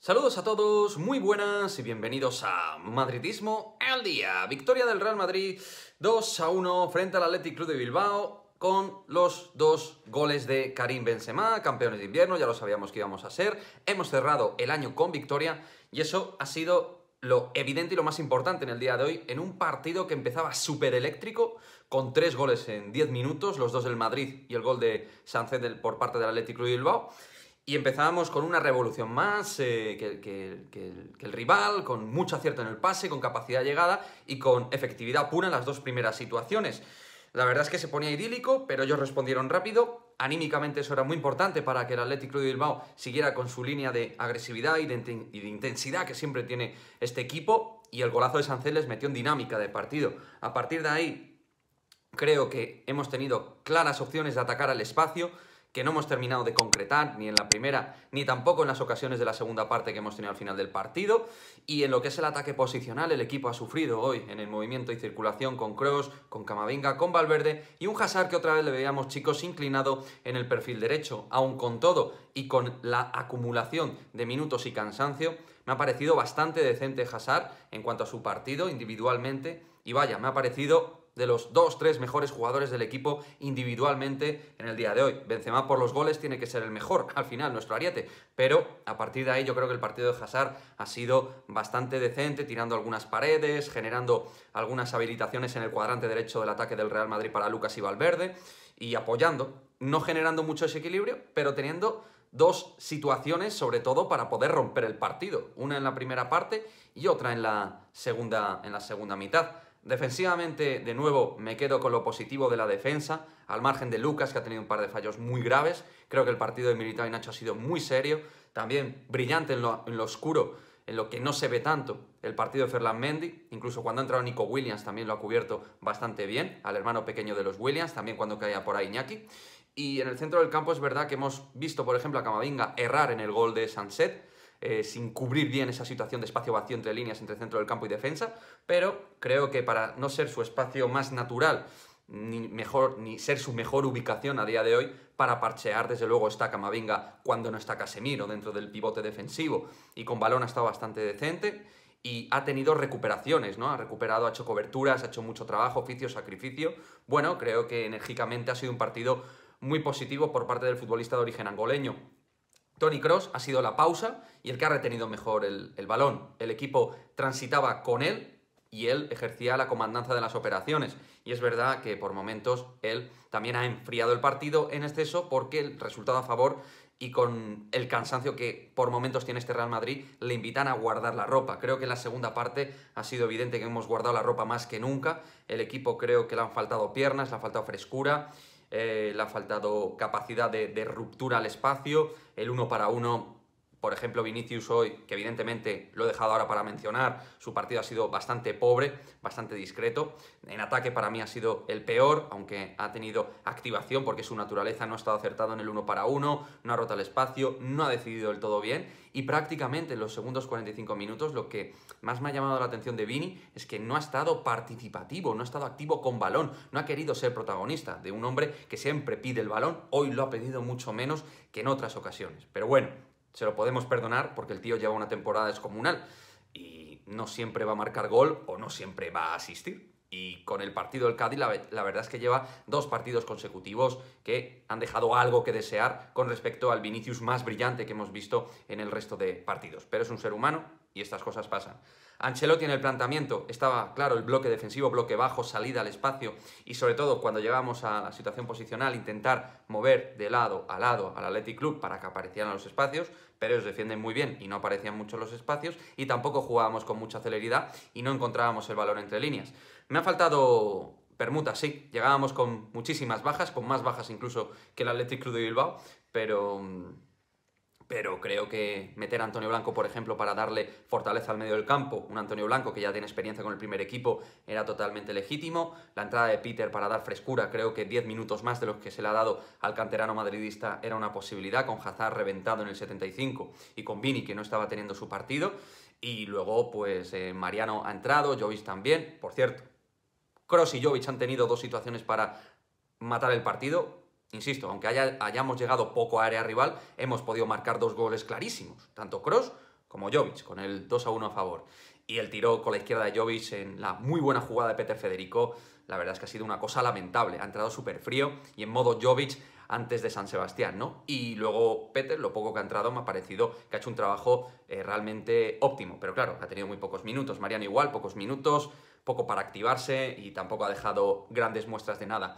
Saludos a todos, muy buenas y bienvenidos a Madridismo al Día. Victoria del Real Madrid 2-1 frente al Athletic Club de Bilbao con los dos goles de Karim Benzema, campeones de invierno, ya lo sabíamos que íbamos a ser. Hemos cerrado el año con victoria y eso ha sido lo evidente y lo más importante en el día de hoy, en un partido que empezaba súper eléctrico, con 3 goles en 10 minutos, los dos del Madrid y el gol de Sánchez por parte del Athletic Club de Bilbao. Y empezábamos con una revolución más que el rival, con mucho acierto en el pase, con capacidad de llegada y con efectividad pura en las dos primeras situaciones. La verdad es que se ponía idílico, pero ellos respondieron rápido. Anímicamente eso era muy importante para que el Athletic Club de Bilbao siguiera con su línea de agresividad y de intensidad que siempre tiene este equipo. Y el golazo de Sánchez les metió en dinámica de partido. A partir de ahí, creo que hemos tenido claras opciones de atacar al espacio, que no hemos terminado de concretar ni en la primera ni tampoco en las ocasiones de la segunda parte que hemos tenido al final del partido. Y en lo que es el ataque posicional, el equipo ha sufrido hoy en el movimiento y circulación con Kroos, con Camavinga, con Valverde y un Hazard que otra vez le veíamos, chicos, inclinado en el perfil derecho. Aun con todo y con la acumulación de minutos y cansancio, me ha parecido bastante decente Hazard en cuanto a su partido individualmente. Y vaya, me ha parecido de los 2-3 mejores jugadores del equipo individualmente en el día de hoy. Benzema por los goles tiene que ser el mejor, al final, nuestro ariete. Pero a partir de ahí yo creo que el partido de Hazard ha sido bastante decente, tirando algunas paredes, generando algunas habilitaciones en el cuadrante derecho del ataque del Real Madrid para Lucas y Valverde, y apoyando, no generando mucho desequilibrio, pero teniendo dos situaciones, sobre todo, para poder romper el partido. Una en la primera parte y otra en la segunda mitad. Defensivamente, de nuevo, me quedo con lo positivo de la defensa, al margen de Lucas, que ha tenido un par de fallos muy graves. Creo que el partido de Militao y Nacho ha sido muy serio, también brillante en lo oscuro, en lo que no se ve tanto, el partido de Ferland Mendy. Incluso cuando ha entrado Nico Williams también lo ha cubierto bastante bien, al hermano pequeño de los Williams, también cuando caía por ahí Iñaki. Y en el centro del campo es verdad que hemos visto, por ejemplo, a Camavinga errar en el gol de Sánchez, sin cubrir bien esa situación de espacio vacío entre líneas, entre centro del campo y defensa, pero creo que para no ser su espacio más natural, ni ser su mejor ubicación a día de hoy, para parchear, desde luego, está Camavinga cuando no está Casemiro dentro del pivote defensivo, y con balón ha estado bastante decente, y ha tenido recuperaciones, ¿no? Ha recuperado, ha hecho coberturas, ha hecho mucho trabajo, oficio, sacrificio. Bueno, creo que enérgicamente ha sido un partido muy positivo por parte del futbolista de origen angoleño. Toni Kroos ha sido la pausa y el que ha retenido mejor el balón. El equipo transitaba con él y él ejercía la comandanza de las operaciones. Y es verdad que por momentos él también ha enfriado el partido en exceso, porque el resultado a favor y con el cansancio que por momentos tiene este Real Madrid le invitan a guardar la ropa. Creo que en la segunda parte ha sido evidente que hemos guardado la ropa más que nunca. El equipo, creo que le han faltado piernas, le ha faltado frescura, le ha faltado capacidad de ruptura al espacio, el 1 para 1. Por ejemplo, Vinicius hoy, que evidentemente lo he dejado ahora para mencionar, su partido ha sido bastante pobre, bastante discreto. En ataque para mí ha sido el peor, aunque ha tenido activación porque su naturaleza no ha estado acertado en el 1 para 1, no ha roto el espacio, no ha decidido del todo bien. Y prácticamente en los segundos 45 minutos lo que más me ha llamado la atención de Vini es que no ha estado participativo, no ha estado activo con balón, no ha querido ser protagonista de un hombre que siempre pide el balón. Hoy lo ha pedido mucho menos que en otras ocasiones. Pero bueno, se lo podemos perdonar porque el tío lleva una temporada descomunal y no siempre va a marcar gol o no siempre va a asistir. Y con el partido del Cádiz, la verdad es que lleva 2 partidos consecutivos que han dejado algo que desear con respecto al Vinicius más brillante que hemos visto en el resto de partidos. Pero es un ser humano y estas cosas pasan. Ancelotti en el planteamiento estaba claro, el bloque defensivo, bloque bajo, salida al espacio, y sobre todo cuando llegamos a la situación posicional, intentar mover de lado al Athletic Club para que aparecieran los espacios, pero ellos defienden muy bien y no aparecían mucho los espacios, y tampoco jugábamos con mucha celeridad y no encontrábamos el balón entre líneas. Me ha faltado permuta, sí, llegábamos con muchísimas bajas, con más bajas incluso que el Athletic Club de Bilbao, pero creo que meter a Antonio Blanco, por ejemplo, para darle fortaleza al medio del campo, un Antonio Blanco que ya tiene experiencia con el primer equipo, era totalmente legítimo. La entrada de Peter para dar frescura, creo que 10 minutos más de los que se le ha dado al canterano madridista era una posibilidad, con Hazard reventado en el 75 y con Vini, que no estaba teniendo su partido. Y luego, pues, Mariano ha entrado, Jovic también. Por cierto, Kroos y Jovic han tenido 2 situaciones para matar el partido. Insisto, aunque hayamos llegado poco a área rival, hemos podido marcar 2 goles clarísimos, tanto Kroos como Jovic, con el 2-1 a favor. Y el tiro con la izquierda de Jovic en la muy buena jugada de Peter Federico, la verdad es que ha sido una cosa lamentable. Ha entrado súper frío y en modo Jovic antes de San Sebastián, ¿no? Y luego Peter, lo poco que ha entrado, me ha parecido que ha hecho un trabajo realmente óptimo. Pero claro, ha tenido muy pocos minutos. Mariano igual, pocos minutos, poco para activarse y tampoco ha dejado grandes muestras de nada.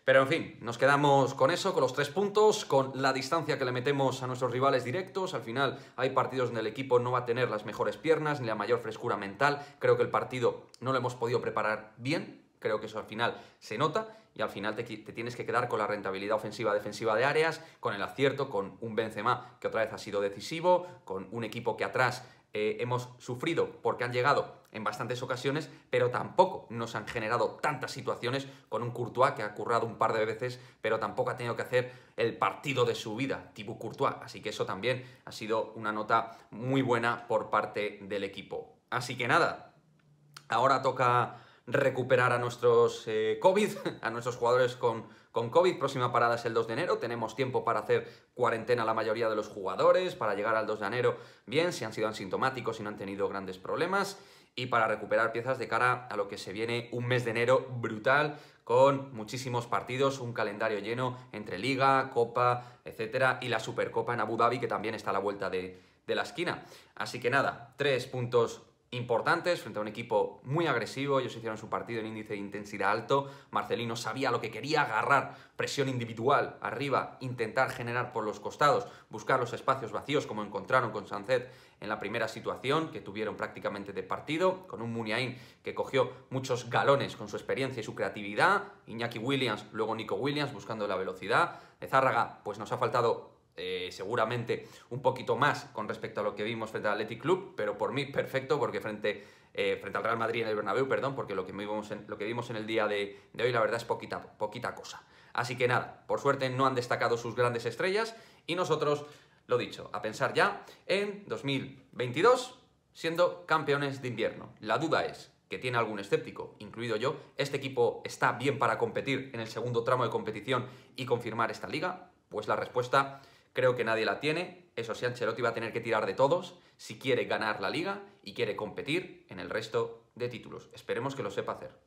Pero en fin, nos quedamos con eso, con los 3 puntos, con la distancia que le metemos a nuestros rivales directos. Al final hay partidos donde el equipo no va a tener las mejores piernas ni la mayor frescura mental. Creo que el partido no lo hemos podido preparar bien. Creo que eso al final se nota y al final te tienes que quedar con la rentabilidad ofensiva-defensiva de áreas, con el acierto, con un Benzema que otra vez ha sido decisivo, con un equipo que atrás hemos sufrido porque han llegado en bastantes ocasiones, pero tampoco nos han generado tantas situaciones, con un Courtois que ha currado un par de veces, pero tampoco ha tenido que hacer el partido de su vida, Thibaut Courtois. Así que eso también ha sido una nota muy buena por parte del equipo. Así que nada, ahora toca recuperar a nuestros COVID, a nuestros jugadores con COVID. Próxima parada es el 2 de enero. Tenemos tiempo para hacer cuarentena la mayoría de los jugadores, para llegar al 2 de enero bien, si han sido asintomáticos y no han tenido grandes problemas, y para recuperar piezas de cara a lo que se viene un mes de enero brutal, con muchísimos partidos, un calendario lleno entre Liga, Copa, etcétera, y la Supercopa en Abu Dhabi, que también está a la vuelta de la esquina. Así que nada, 3 puntos importantes frente a un equipo muy agresivo. Ellos hicieron su partido en índice de intensidad alto. Marcelino sabía lo que quería: agarrar, presión individual arriba, intentar generar por los costados, buscar los espacios vacíos como encontraron con Sancet en la primera situación que tuvieron prácticamente de partido, con un Muniain que cogió muchos galones con su experiencia y su creatividad, Iñaki Williams, luego Nico Williams buscando la velocidad. De Zárraga pues nos ha faltado seguramente un poquito más con respecto a lo que vimos frente al Athletic Club, pero por mí perfecto, porque frente al Real Madrid en el Bernabéu, perdón, porque lo que vimos en el día de hoy la verdad es poquita cosa. Así que nada, por suerte no han destacado sus grandes estrellas y nosotros, lo dicho, a pensar ya en 2022 siendo campeones de invierno. La duda es que tiene algún escéptico, incluido yo: ¿este equipo está bien para competir en el segundo tramo de competición y confirmar esta liga? Pues la respuesta creo que nadie la tiene. Eso sí, Ancelotti va a tener que tirar de todos si quiere ganar la liga y quiere competir en el resto de títulos. Esperemos que lo sepa hacer.